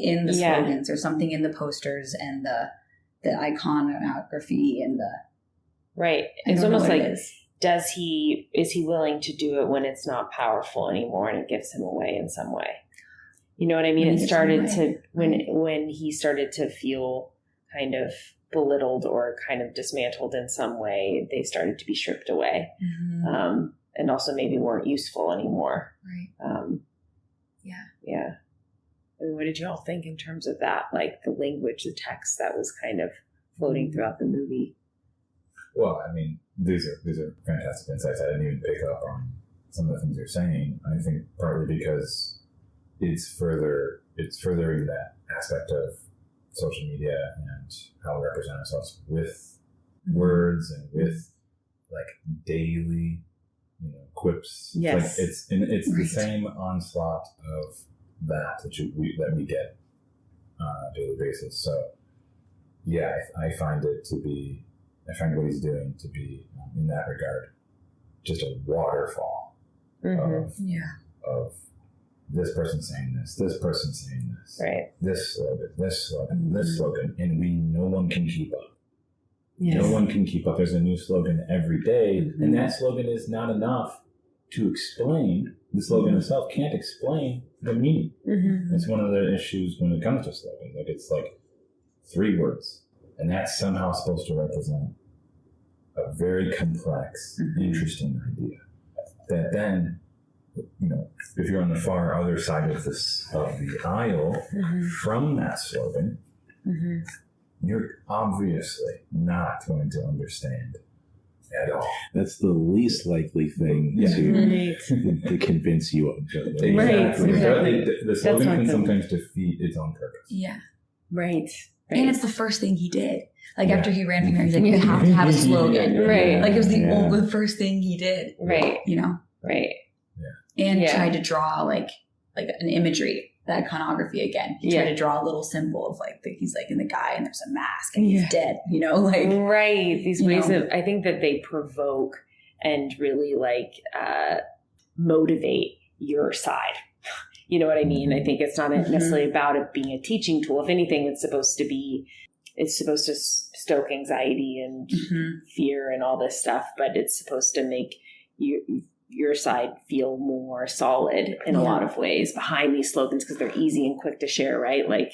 in the slogans, there's something in the posters and the iconography and the It's almost like is he willing to do it when it's not powerful anymore and it gives him away in some way? You know what I mean? It started to when he started to feel kind of belittled or kind of dismantled in some way, they started to be stripped away. And also maybe weren't useful anymore. Right. Yeah. I mean, what did you all think in terms of that? Like the language, the text that was kind of floating throughout the movie. Well, I mean, these are fantastic insights. I didn't even pick up on some of the things you're saying. I think partly because it's furthering that aspect of social media and how we represent ourselves with words and with like daily, quips. Yes. Like it's the same onslaught of that we get on a daily basis. So yeah, I find what he's doing to be in that regard just a waterfall of this person saying this person saying Right. This slogan, this slogan, and no one can keep up. Yes. No one can keep up. There's a new slogan every day, and that slogan is not enough to explain. The slogan itself can't explain the meaning. Mm-hmm. It's one of the issues when it comes to slogans. Like, it's like 3 words, and that's somehow supposed to represent a very complex, interesting idea. That then, if you're on the far other side of the aisle from that slogan, you're obviously not going to understand at all. That's the least likely thing to convince you of. Exactly. The slogan can sometimes defeat its own purpose. Yeah. Right. And it's the first thing he did. Like after he ran for mayor, he's like, "You have to have a slogan." Right. Like it was the first thing he did. Right. Right. Yeah. And tried to draw like an imagery, that iconography again. He tried to draw a little symbol of he's like in the guy and there's a mask and he's dead. Right. These ways of, I think that they provoke and really motivate your side. You know what I mean? I think it's not necessarily about it being a teaching tool. If anything, it's supposed to stoke anxiety and fear and all this stuff, but it's supposed to make your side feel more solid in a lot of ways behind these slogans, because they're easy and quick to share, right? Like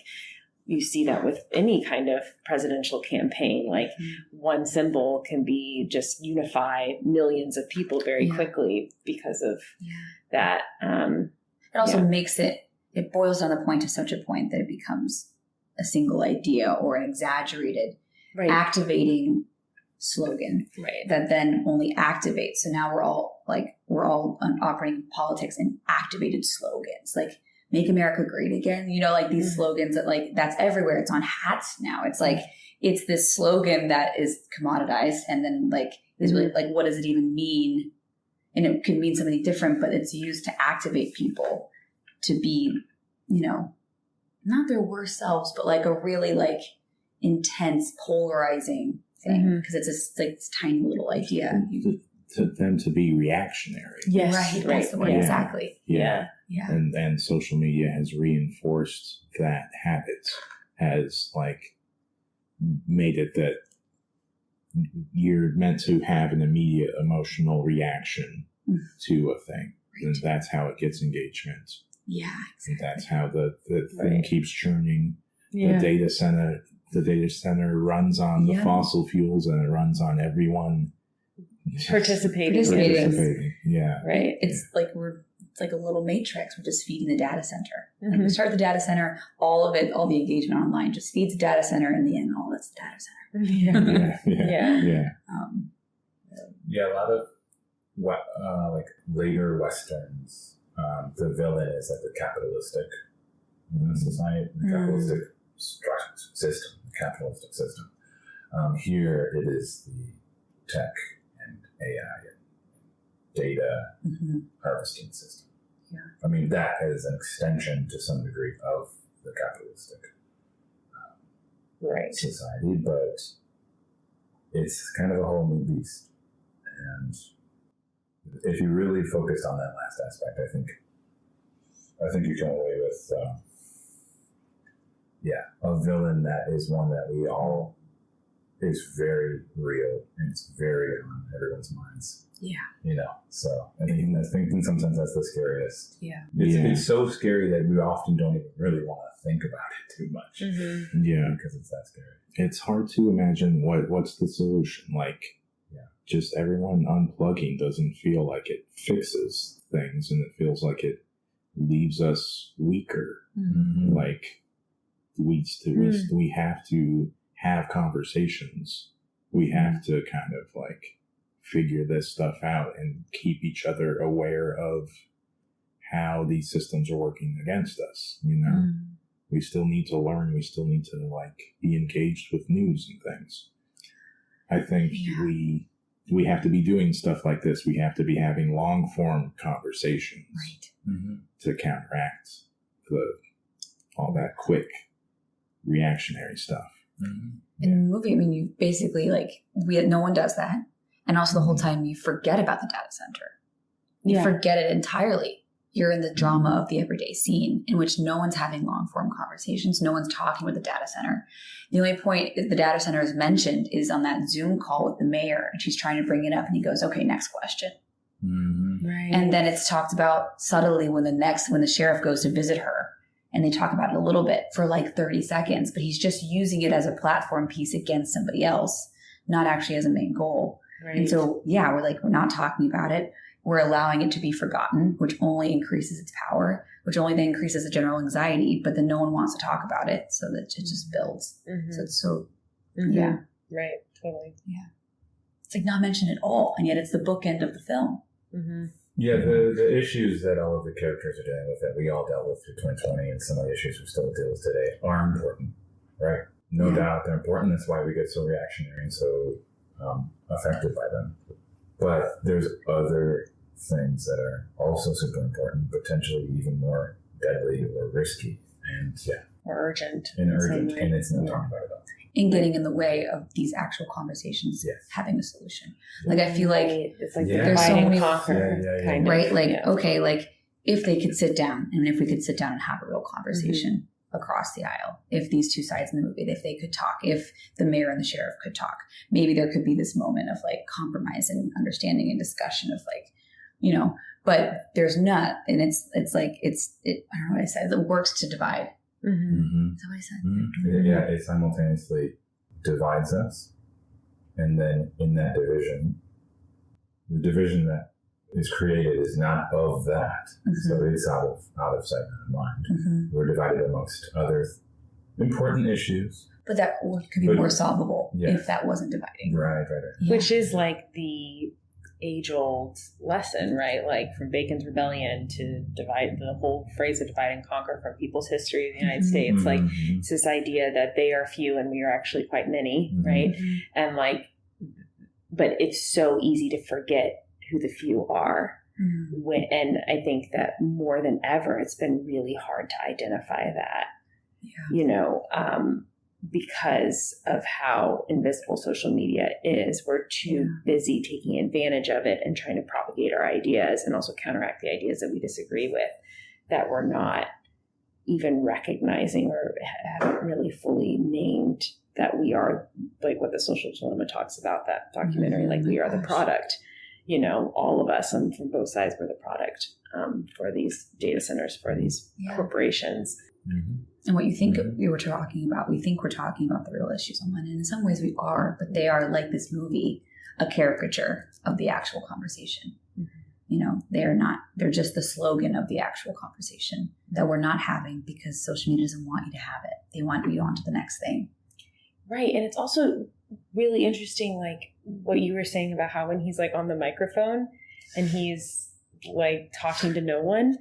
you see that with any kind of presidential campaign, like one symbol can be just unify millions of people very quickly because of that. It also makes it boils down the point to such a point that it becomes a single idea or an exaggerated, activating slogan that then only activates. So now we're all operating in politics and activated slogans, like "Make America Great Again." These slogans that that's everywhere. It's on hats now. It's it's this slogan that is commoditized, and then is really what does it even mean? And it could mean something different, but it's used to activate people to be, not their worst selves, but a really intense, polarizing thing, because it's this tiny little idea. To them to be reactionary. Yes, right. That's the word, exactly. Yeah. And social media has reinforced that habit, has made it that you're meant to have an immediate emotional reaction to a thing. And that's how it gets engagement. Yeah, exactly. And that's how the thing keeps churning. The data center runs on the fossil fuels, and it runs on everyone participating. Yeah. Right. It's it's like a little matrix. We're just feeding the data center. We start the data center, all of it, all the engagement online just feeds the data center. In the end, all that's the data center. A lot of later Westerns, the villain is the capitalistic society, the capitalistic capitalistic system. Here it is the tech and AI and data harvesting system. Yeah. I mean, that is an extension to some degree of the capitalistic society, but it's kind of a whole new beast. And if you really focused on that last aspect, I think you come away with a villain that is one that we all is very real, and it's very on everyone's minds. Yeah. So I think in some sense that's the scariest. Yeah. It's so scary that we often don't even really want to think about it too much. Yeah. Because it's that scary. It's hard to imagine what's the solution. Just everyone unplugging doesn't feel like it fixes things, and it feels like it leaves us weaker. We have to have conversations. We have to kind of figure this stuff out and keep each other aware of how these systems are working against us. We still need to learn. We still need to be engaged with news and things. I think we have to be doing stuff like this. We have to be having long form conversations to counteract all that quick reactionary stuff. In the movie, I mean, you basically no one does that. And also the whole time you forget about the data center. You forget it entirely. you're in the drama of the everyday scene in which no one's having long form conversations. No one's talking with the data center. The only point the data center is mentioned is on that Zoom call with the mayor, and she's trying to bring it up, and he goes, okay, next question. Mm-hmm. Right. And then it's talked about subtly when the sheriff goes to visit her, and they talk about it a little bit for like 30 seconds, but he's just using it as a platform piece against somebody else, not actually as a main goal. Right. And so, yeah, we're not talking about it. We're allowing it to be forgotten, which only increases its power, which only then increases the general anxiety, but then no one wants to talk about it, so that it just builds. Mm-hmm. So it's so, Mm-hmm. yeah. Right. Totally. Yeah. It's like not mentioned at all, and yet it's the bookend of the film. Mm-hmm. Yeah, the issues that all of the characters are dealing with, that we all dealt with through 2020, and some of the issues we still deal with today, are important, right? No doubt they're important. That's why we get so reactionary and so affected by them. But there's other things that are also super important, potentially even more deadly or risky, and Or urgent. and it's not talking about it all. And getting in the way of these actual conversations, having a solution. Like, I feel like it's like Yeah. there's so divide and many, conquer kind of. right? Like, Yeah. okay, like if they could sit down, and if we could sit down and have a real conversation across the aisle, if these two sides in the movie, if they could talk, if the mayor and the sheriff could talk, maybe there could be this moment of like compromise and understanding and discussion of like, you know, but there's not. And it's like, I don't know what I said, it works to divide. Mm-hmm. Mm-hmm. Is that what I said? Mm-hmm. Yeah, it simultaneously divides us, and then in that division, the division that is created is not of that, so it's out of sight, out of mind. Mm-hmm. We're divided amongst other important issues. But that could be more solvable if that wasn't dividing. Right. Yeah. Which is like the age-old lesson, right? Like from Bacon's Rebellion to divide, the whole phrase of divide and conquer from people's history of the United States. Mm-hmm. Like it's this idea that they are few and we are actually quite many, right? Mm-hmm. And like, but it's so easy to forget who the few are. Mm-hmm. And I think that more than ever, it's been really hard to identify that, you know, because of how invisible social media is. We're too busy taking advantage of it and trying to propagate our ideas and also counteract the ideas that we disagree with, that we're not even recognizing or haven't really fully named that we are, like what the Social Dilemma talks about, that documentary, like we are the product, you know, all of us, and from both sides, we're the product for these data centers, for these corporations. Mm-hmm. And what you think we were talking about, we think we're talking about the real issues online. And in some ways we are, but they are, like this movie, a caricature of the actual conversation. Mm-hmm. You know, they're just the slogan of the actual conversation that we're not having because social media doesn't want you to have it. They want you on to the next thing. Right. And it's also really interesting, like what you were saying about how when he's like on the microphone and he's like talking to no one,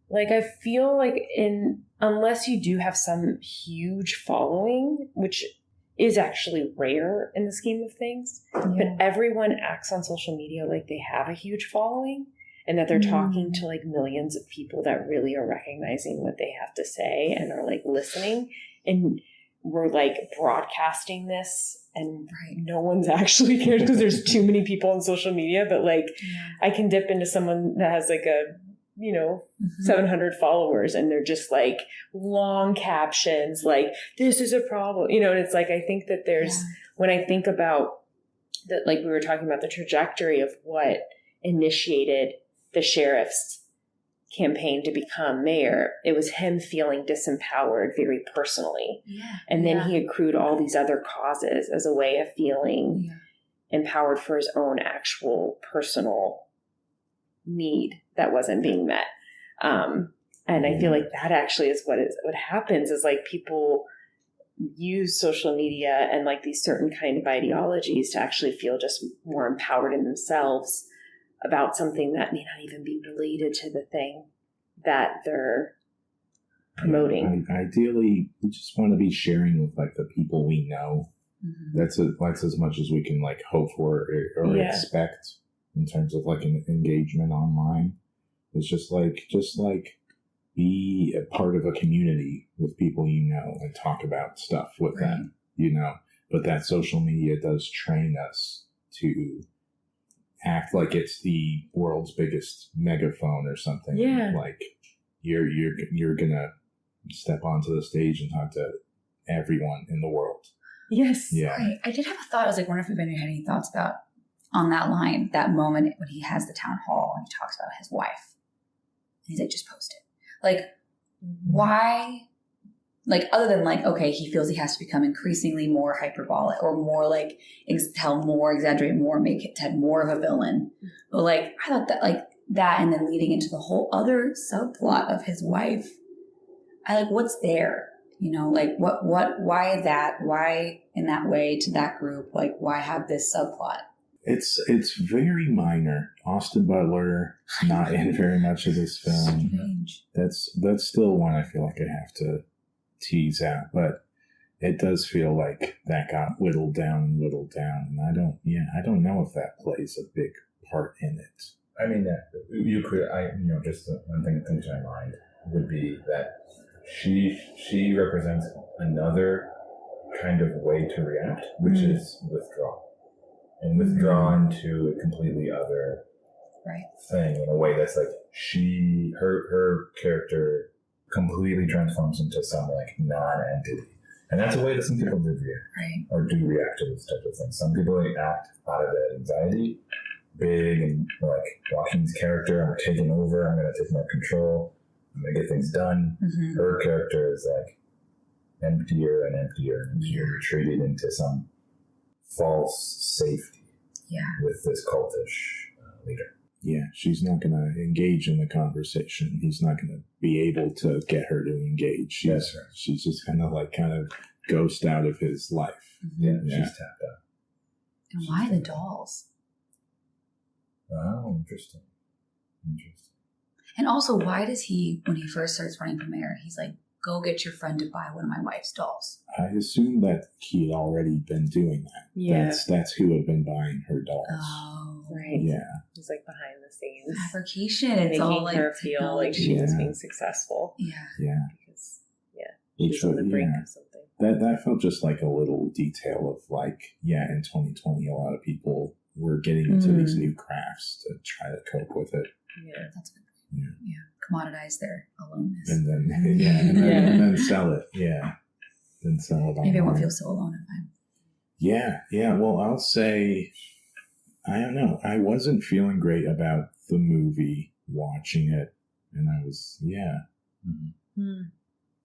like I feel like unless you do have some huge following, which is actually rare in the scheme of things, but everyone acts on social media like they have a huge following and that they're talking to like millions of people that really are recognizing what they have to say and are like listening. And we're like broadcasting this and no one's actually cared because there's too many people on social media. But like I can dip into someone that has like a, 700 followers and they're just like long captions, like this is a problem, and it's like, I think that there's, when I think about that, like we were talking about the trajectory of what initiated the sheriff's campaign to become mayor, it was him feeling disempowered very personally. And then he accrued all these other causes as a way of feeling empowered for his own actual personal need that wasn't being met. And I feel like that actually is what happens is like people use social media and like these certain kind of ideologies to actually feel just more empowered in themselves about something that may not even be related to the thing that they're promoting. Ideally, we just want to be sharing with like the people we know. That's as much as we can like hope for or expect in terms of like an engagement online. It's just like be a part of a community with people you know and talk about stuff with them, But that social media does train us to act like it's the world's biggest megaphone or something. Yeah. Like you're gonna step onto the stage and talk to everyone in the world. Yes. Yeah. Right. I did have a thought. I was like, wondering if anybody had any thoughts about on that line, that moment when he has the town hall and he talks about his wife. And he's like, just post it. Like, why? Like, other than like, okay, he feels he has to become increasingly more hyperbolic or more like tell more, exaggerate more, make it Ted more of a villain. But like, I thought that like that, and then leading into the whole other subplot of his wife. I like, what's there? You know, like why that? Why in that way to that group? Like, why have this subplot? It's very minor. Austin Butler not in very much of this film. Strange. That's still one I feel like I have to tease out, but it does feel like that got whittled down, and I don't know if that plays a big part in it. I mean, you could, just one thing that comes to my mind would be that she represents another kind of way to react, which is withdrawal. And withdraw into a completely other thing in a way that's like her character completely transforms into some like non-entity. And that's a way that some people do react. Or do react to this type of thing. Some people act out of that anxiety, big and like Joaquin's character, I'm taking over, I'm going to take more control, I'm going to get things done. Mm-hmm. Her character is like emptier and emptier and emptier, retreated into some false safety with this cultish leader. Yeah, she's not going to engage in the conversation. He's not going to be able to get her to engage. She's just kind of ghost out of his life. Mm-hmm. Yeah, she's tapped out. And why the dolls? Oh, interesting. And also, why does he, when he first starts running for mayor, he's like, go get your friend to buy one of my wife's dolls? I assume that he had already been doing that. Yeah. That's who had been buying her dolls. Oh, right. Yeah. He's like behind the scenes. Fabrication. It's making all like her feel like she was being successful. Yeah. Yeah. Because, she's on the brink of something. That felt just like a little detail of like, in 2020, a lot of people were getting into these new crafts to try to cope with it. Yeah. That's good. Yeah. Commodize their aloneness. And then, then sell it. Yeah. Then sell it. Maybe I won't feel so alone if I'm. Yeah. Well, I'll say, I don't know. I wasn't feeling great about the movie watching it. And I was,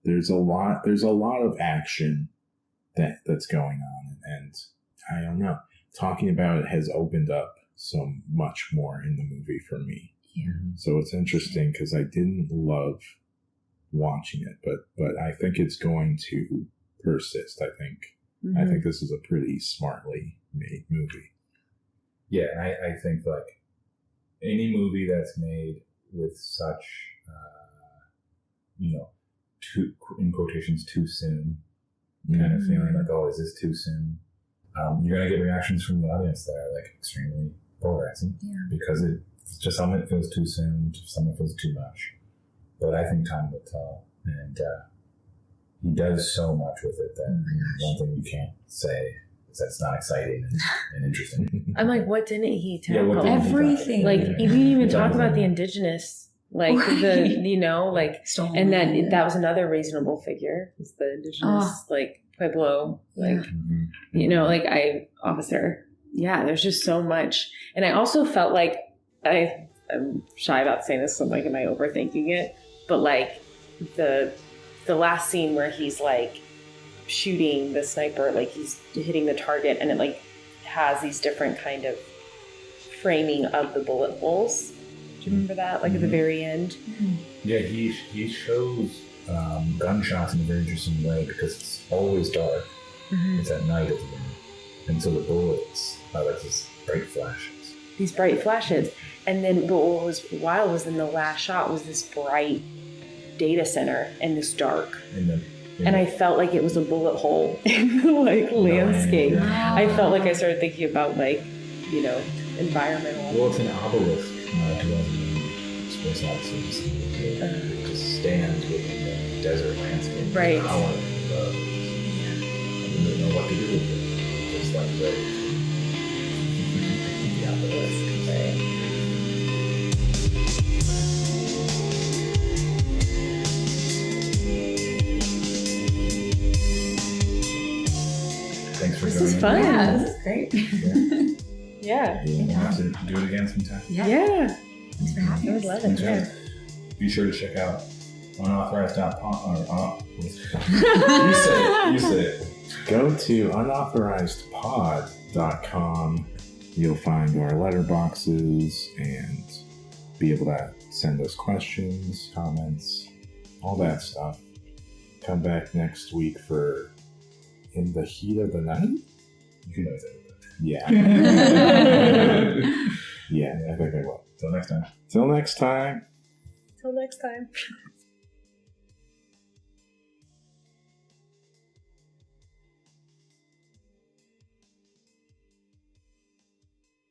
There's a lot of action that's going on. And I don't know. Talking about it has opened up so much more in the movie for me. Yeah. So it's interesting because I didn't love watching it, but I think it's going to persist. I think this is a pretty smartly made movie. Yeah, and I think like any movie that's made with such, too, in quotations, too soon, kind of feeling like, oh, is this too soon? You're gonna get reactions from the audience that are like extremely polarizing because it. Just some of it feels too soon, some of it feels too much. But I think time will tell. And he does so much with it that one thing you can't say is that's not exciting and interesting. I'm like, what didn't he tackle? Everything. Like, you didn't even talk about the indigenous, like, and that was another reasonable figure. Is the indigenous, like, Pueblo, like, officer. Yeah, there's just so much. And I also felt like, I'm shy about saying this, so I'm like, am I overthinking it? But like the last scene where he's like shooting the sniper, like he's hitting the target, and it like has these different kind of framing of the bullet holes. Do you remember that? Like at the very end? Yeah, he shows gunshots in a very interesting way because it's always dark. It's at night at the end. And so the bullets are like these bright flashes. These bright flashes. And then, but what was wild was in the last shot was this bright data center and this dark. And I felt like it was a bullet hole in the like landscape. Yeah. I felt like I started thinking about like, environmental. Well, it's an obelisk. 2008 Space Odyssey. It just stands within the desert landscape. Right. I didn't know what to do with it. Just like ready. the list. But Thanks for this joining is fun. Yeah, this is great. Yeah. We'll have to do it again sometime. Yeah. Thanks for having I us. would love it. Yeah. Be sure to check out unauthorized.pod. You say it. Go to unauthorizedpod.com. You'll find our letterboxes and be able to send us questions, comments, all that stuff. Come back next week for In the Heat of the Night? You can always edit that. Yeah. Yeah, I think I will. Till next time. Till next time. Till next time.